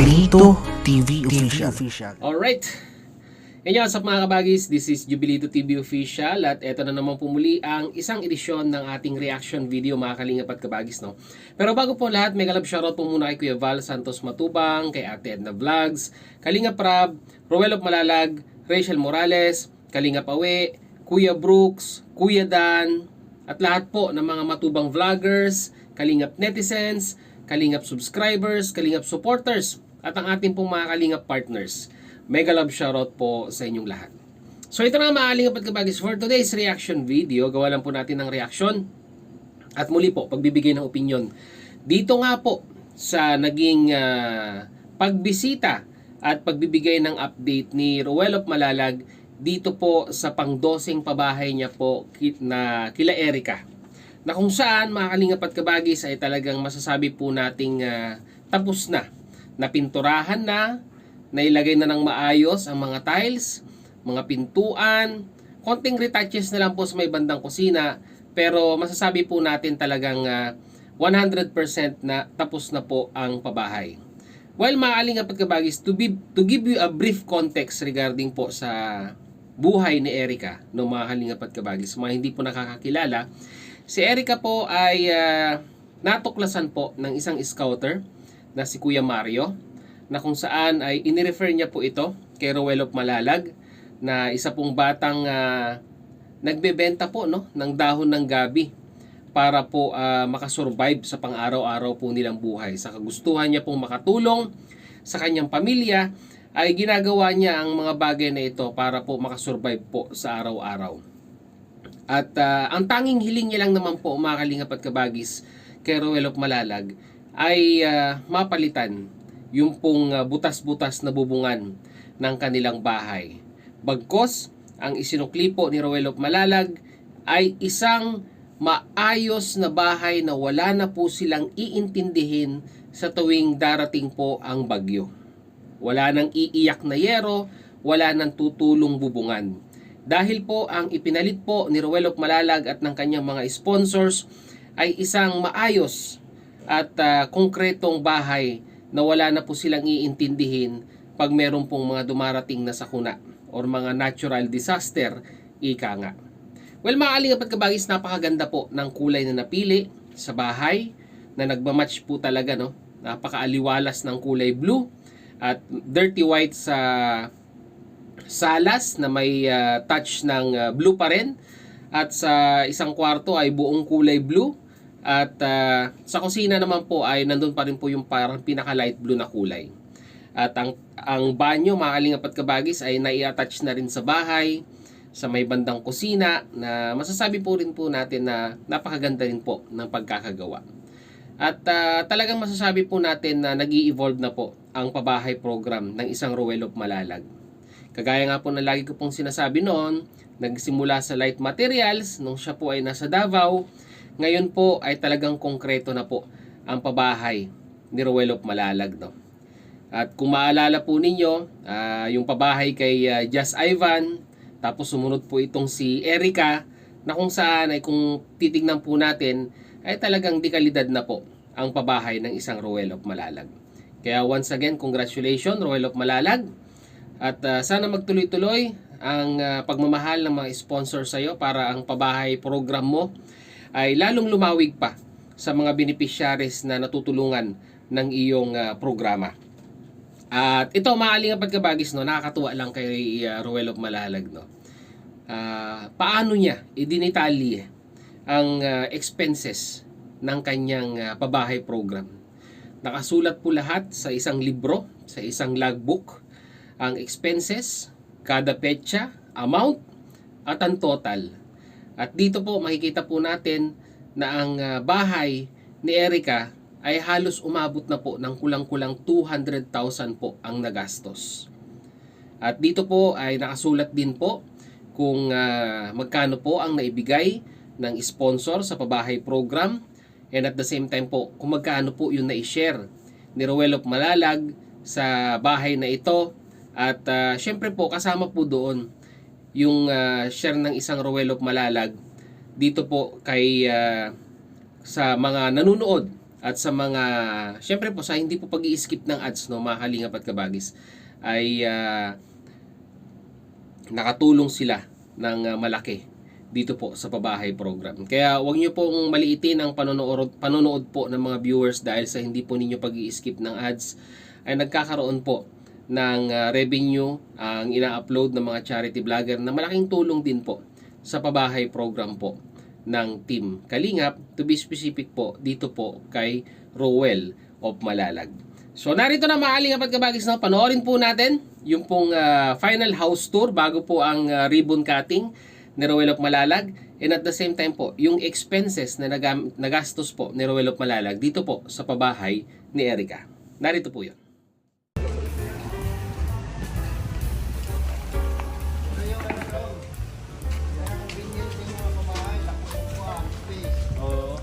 Jubilito TV Official. Alright. Yan what's up mga kabagis, this is Jubilito TV Official at eto na naman po muli ang isang edisyon ng ating reaction video mga kalingap at kabagis, no? Pero bago po lahat, mega love shoutout po muna kay Kuya Val Santos Matubang, kay Ate Edna Vlogs, Kalingap Rab, Roel of Malalag, Rachel Morales, Kalingap Awe, Kuya Brooks, Kuya Dan, at lahat po ng mga matubang vloggers, Kalingap netizens, Kalingap subscribers, Kalingap supporters, at ang ating pong mga Kalingap partners. Mega love shoutout po sa inyong lahat. So ito na mga Kalingap at kabagis for today's reaction video. Gawa lang po natin ng reaction at muli po pagbibigay ng opinion. Dito nga po sa naging pagbisita at pagbibigay ng update ni Roel of Malalag dito po sa pangdosing pabahay niya po na kila Erica. Na kung saan mga Kalingap at kabagis ay talagang masasabi po nating tapos na. Napinturahan na, nailagay na ng maayos ang mga tiles, mga pintuan, konting retouches na lang po sa may bandang kusina, pero masasabi po natin talagang 100% na tapos na po ang pabahay. Well mga Kalingap at kabagis, to give you a brief context regarding po sa buhay ni Erica, no mga Kalingap at kabagis, mga hindi po nakakakilala, si Erica po ay natuklasan po ng isang scouter na si Kuya Mario, na kung saan ay inirefer niya po ito kay Roel of Malalag, na isa pong batang nagbebenta po ng dahon ng gabi para po makasurvive sa pang-araw-araw po nilang buhay. Sa kagustuhan niya pong makatulong sa kanyang pamilya, ay ginagawa niya ang mga bagay na ito para po makasurvive po sa araw-araw. At ang tanging hiling niya lang naman po mga Kalingap at kabagis kay Roel of Malalag ay mapalitan yung pong butas-butas na bubungan ng kanilang bahay. Bagkos, ang isinukli po ni Roel of Malalag ay isang maayos na bahay na wala na po silang iintindihin sa tuwing darating po ang bagyo. Wala nang iiyak na yero, wala nang tutulong bubungan. Dahil po ang ipinalit po ni Roel of Malalag at ng kanyang mga sponsors ay isang maayos at konkretong bahay na wala na po silang iintindihin pag meron pong mga dumarating na sakuna or mga natural disaster, ika nga. Well mga Kalingap at kabagis, napakaganda po ng kulay na napili sa bahay na nagmamatch po talaga, no? Napakaaliwalas ng kulay blue at dirty white sa salas na may touch ng blue pa rin, at sa isang kwarto ay buong kulay blue, at sa kusina naman po ay nandun pa rin po yung parang pinaka light blue na kulay. At ang banyo mga Kalingap at kabagis ay nai-attach na rin sa bahay sa may bandang kusina, na masasabi po rin po natin na napakaganda rin po ng pagkakagawa. At talagang masasabi po natin na nag-i-evolve na po ang pabahay program ng isang Roel of Malalag. Kagaya nga po na lagi ko pong sinasabi noon, nagsimula sa light materials nung siya po ay nasa Davao. Ngayon po ay talagang konkreto na po ang pabahay ni Roel of Malalag, no? At kung maalala po ninyo, yung pabahay kay Just Ivan, tapos sumunod po itong si Erica, na kung saan ay kung titignan po natin ay talagang dekalidad na po ang pabahay ng isang Roel of Malalag. Kaya once again, congratulations Roel of Malalag. At sana magtuloy-tuloy ang pagmamahal ng mga sponsor sa iyo para ang pabahay program mo ay lalong lumawig pa sa mga beneficiaries na natutulungan ng iyong programa. At ito mga Kalingap at kabagis, no, nakakatuwa lang kay Roel of Malalag, no. Paano niya idinitalye ang expenses ng kanyang pabahay program. Nakasulat po lahat sa isang libro, sa isang logbook, ang expenses, kada petsa, amount, at ang total. At dito po makikita po natin na ang bahay ni Erica ay halos umabot na po ng kulang-kulang 200,000 po ang nagastos. At dito po ay nakasulat din po kung magkano po ang naibigay ng sponsor sa pabahay program, and at the same time po kung magkano po yung na-share ni Roel of Malalag sa bahay na ito. At syempre po kasama po doon yung share ng isang Roel of Malalag dito po kay sa mga nanunood at sa mga, syempre po sa hindi po pag-i-skip ng ads, no, mga kalingap at kabagis, ay nakatulong sila ng malaki dito po sa pabahay program. Kaya huwag niyo pong maliitin ang panonood po ng mga viewers dahil sa hindi po ninyo pag-i-skip ng ads ay nagkakaroon po ng revenue ang ina-upload ng mga charity vlogger na malaking tulong din po sa pabahay program po ng Team Kalingap, to be specific po dito po kay Rowell of Malalag. So narito na mga Kalingap at kabagis, na panoorin po natin yung pong final house tour bago po ang ribbon cutting ni Rowell of Malalag, and at the same time po yung expenses na nagastos po ni Rowell of Malalag dito po sa pabahay ni Erica. Narito po yun.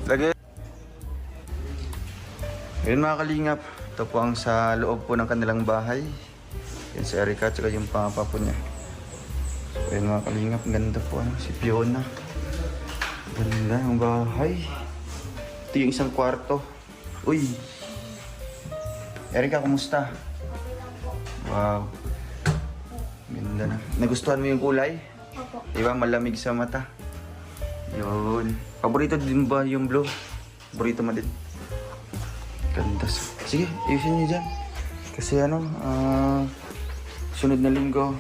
Lagi. Ayun mga kalingap, ito po ang sa loob po ng kanilang bahay. Yan si Erica at saka yung papa po niya. So ayun mga kalingap, ganda po si Fiona. Ganda yung bahay. Ito yung isang kwarto. Uy! Erica, kumusta? Wow. Ganda na. Nagustuhan mo yung kulay? Opo. Diba malamig sa mata? Yun. Paborito din ba yung blue? Paborito mo din? Ganda. Sige, ayusin niyo dyan. Kasi sunod na linggo.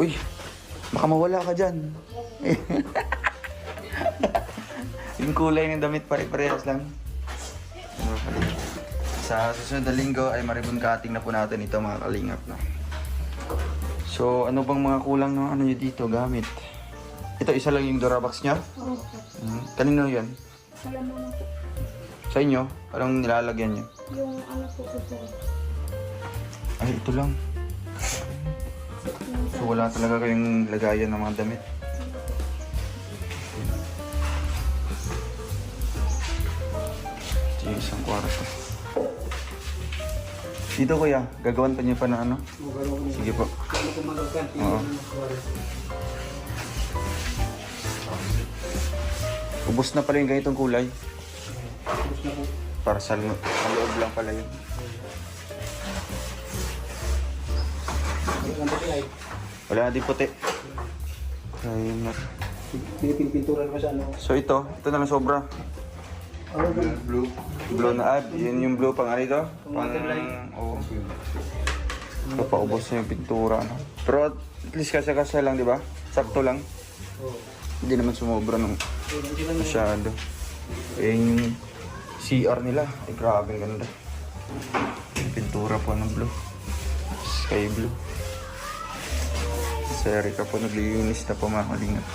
Uy, baka mawala ka dyan. Yung kulay ng damit pare-parehas lang. Sa susunod na linggo ay maribon cutting na po natin ito mga kalingap. No? So, ano bang mga kulang ng ano nyo dito gamit? Ito, isa lang yung Durabox niya? Opo. Kanino yan? Wala mo na po. Sa inyo? Anong nilalagyan niyo? Yung ano po ito. Ay, ito lang. So, wala talaga kayong lagayan ng mga damit. Ito yung isang kwarto. Dito kuya, gagawan pa niyo pa na ano? Sige po. Oo. Ubus na pala yung ganitong kulay. Para sa loob lang pala yun. Wala na din puti. Ayun na. Pinipintura naman sa ano. So ito na lang sobra. Blue. Blue na yun yung blue pang ano ito? Oo. Papaubos na yung pintura. No? Pero at least kasya-kasya lang, di ba? Sakto lang. Hindi naman sumobra ng masyado. Eh yung CR nila, ay grabe ganda. Pintura po ng blue. Sky blue. Si Erica po naglilinis na po mga kalingap.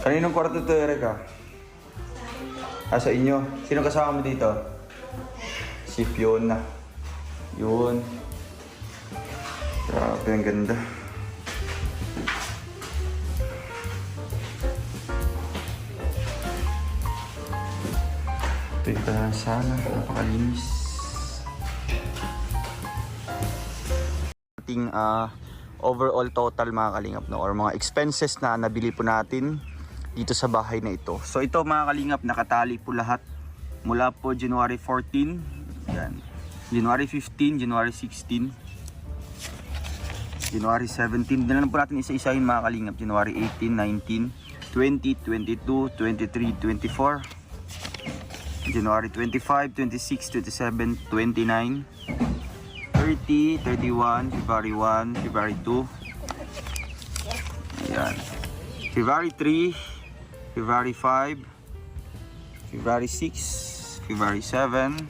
Kaninong kwarto ito, Erica? Sa inyo. Sino kasama mo dito? Si Fiona. Yun. Grabe, ang ganda. Ito yung sana. Napakalinis. Ating overall total mga kalingap, no? Or mga expenses na nabili po natin dito sa bahay na ito. So ito mga kalingap, nakatali po lahat mula po January 14, yan. January 15, January 16, January 17. Dala po natin isa-isahin mga kalingap. January 18, 19, 20, 22, 23, 24, January 25, 26, 27, 29, 30, 31, February 1, February 2, ayan. February 3, February 5, February 6, February 7,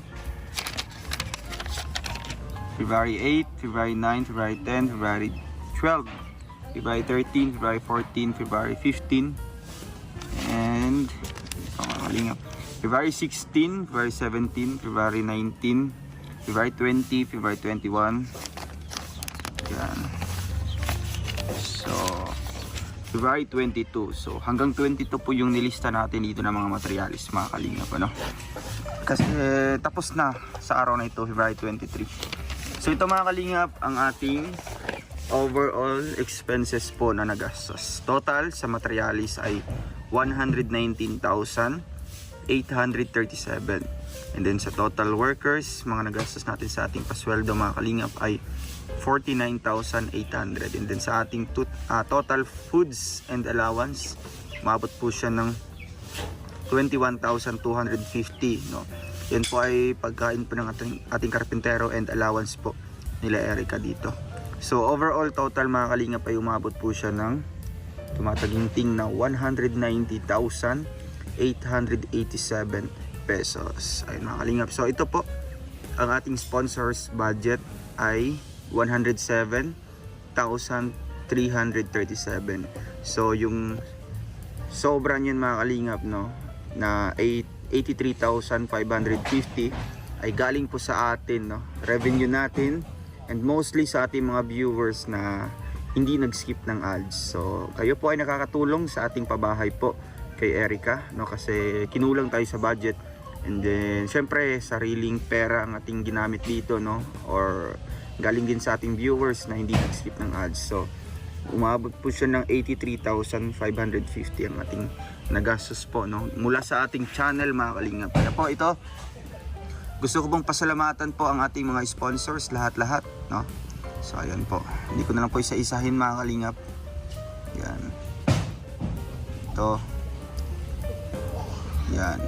February 8, February 9, February 10, February 12, February 13, February 14, February 15, and February 16, February 17, February 19, February 20, February 21. Yan. So, February 22. So, hanggang 22 po yung nilista natin dito ng mga materialis, mga kalingap, ano? Kasi tapos na sa araw na ito, February 23. So, ito mga kalingap, ang ating overall expenses po na nagastos. Total sa materialis ay 119,000 837. And then sa total workers, mga nagastos natin sa ating pasweldo mga kalingap ay 49,800. And then sa ating total foods and allowance, umabot po siya ng 21,250, no. Yan po ay pagkain po ng ating karpintero and allowance po nila Erica dito. So overall total mga kalingap ay umabot po siya ng tumataginting na 190,887 pesos. Ayun mga kalingap. So ito po ang ating sponsors budget ay 107,337. So yung sobra niyan mga kalingap, no, na 83,550 ay galing po sa atin, no, revenue natin, and mostly sa ating mga viewers na hindi nag-skip ng ads. So kayo po ay nakakatulong sa ating pabahay po kay Erica, no, kasi kinulang tayo sa budget. And then syempre sariling pera ang ating ginamit dito, no, or galing din sa ating viewers na hindi nag-skip ng ads. So umabot po siya ng 83,550 ang ating nagastos po, no, mula sa ating channel mga kalingap. Kaya po ito, gusto ko pong pasalamatan po ang ating mga sponsors lahat-lahat, no. So ayan po, hindi ko na lang po isa-isahin mga kalingap. Yan, ito, yan.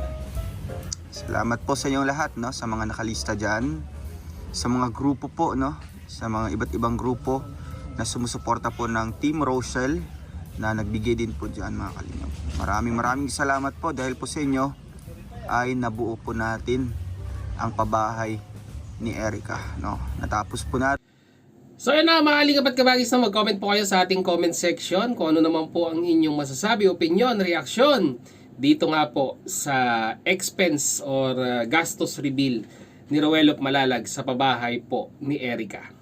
Salamat po sa inyong lahat, no, sa mga nakalista dyan, sa mga grupo po, no, sa mga iba't ibang grupo na sumusuporta po ng Team Rochelle na nagbigay din po dyan mga kalingap. Maraming salamat po dahil po sa inyo ay nabuo po natin ang pabahay ni Erica, no. Natapos po natin. So yun na mga kalingap at kabagis, na mag-comment po kayo sa ating comment section kung ano naman po ang inyong masasabi, opinion, reaksyon dito nga po sa expense or gastos reveal ni Roel of Malalag sa pabahay po ni Erica.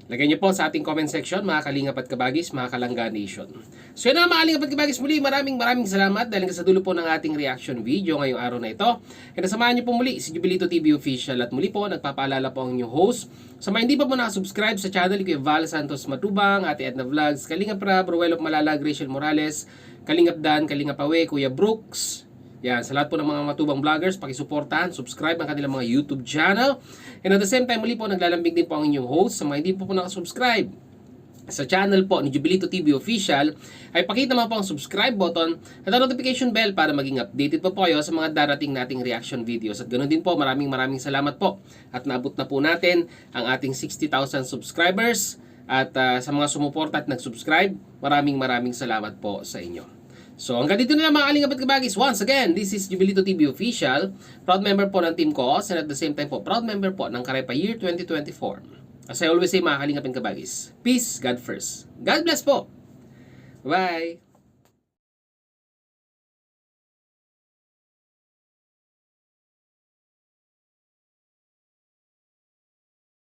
Lagay niyo po sa ating comment section mga kalingap at kabagis, mga Kalangga Nation. So yun na mga kalingap at kabagis, muli maraming salamat dahil sa dulo po ng ating reaction video ngayong araw na ito. Kaya nasamahan niyo po muli si Jubilito TV Official, at muli po nagpapaalala po ang inyong host. Sa mga hindi pa po nakasubscribe sa channel, Kuya Val Santos Matubang, Ate Edna Vlogs, Kalingap Rab, Roel of Malalag, Rachel Morales, Kalingap Dan, Kalingap Awe, Kuya Brooks. Yan, sa lahat po ng mga matubang vloggers, pakisuportahan, subscribe ang kanilang mga YouTube channel. And at the same time, muli po naglalambing din po ang inyong host. Sa mga hindi po nakasubscribe sa channel po ni Jubilito TV Official, ay pakita naman po ang subscribe button at ang notification bell para maging updated po kayo sa mga darating nating reaction videos. At ganoon din po, maraming salamat po. At naabot na po natin ang ating 60,000 subscribers. At sa mga sumuporta at nag-subscribe, maraming salamat po sa inyo. So hanggang dito na lang mga kalingap at kabagis. Once again, this is Jubilito TV Official, proud member po ng Team Koos, and at the same time po, proud member po ng Karepa Year 2024. As I always say mga kalingap and kabagis, peace, God first. God bless po. Bye!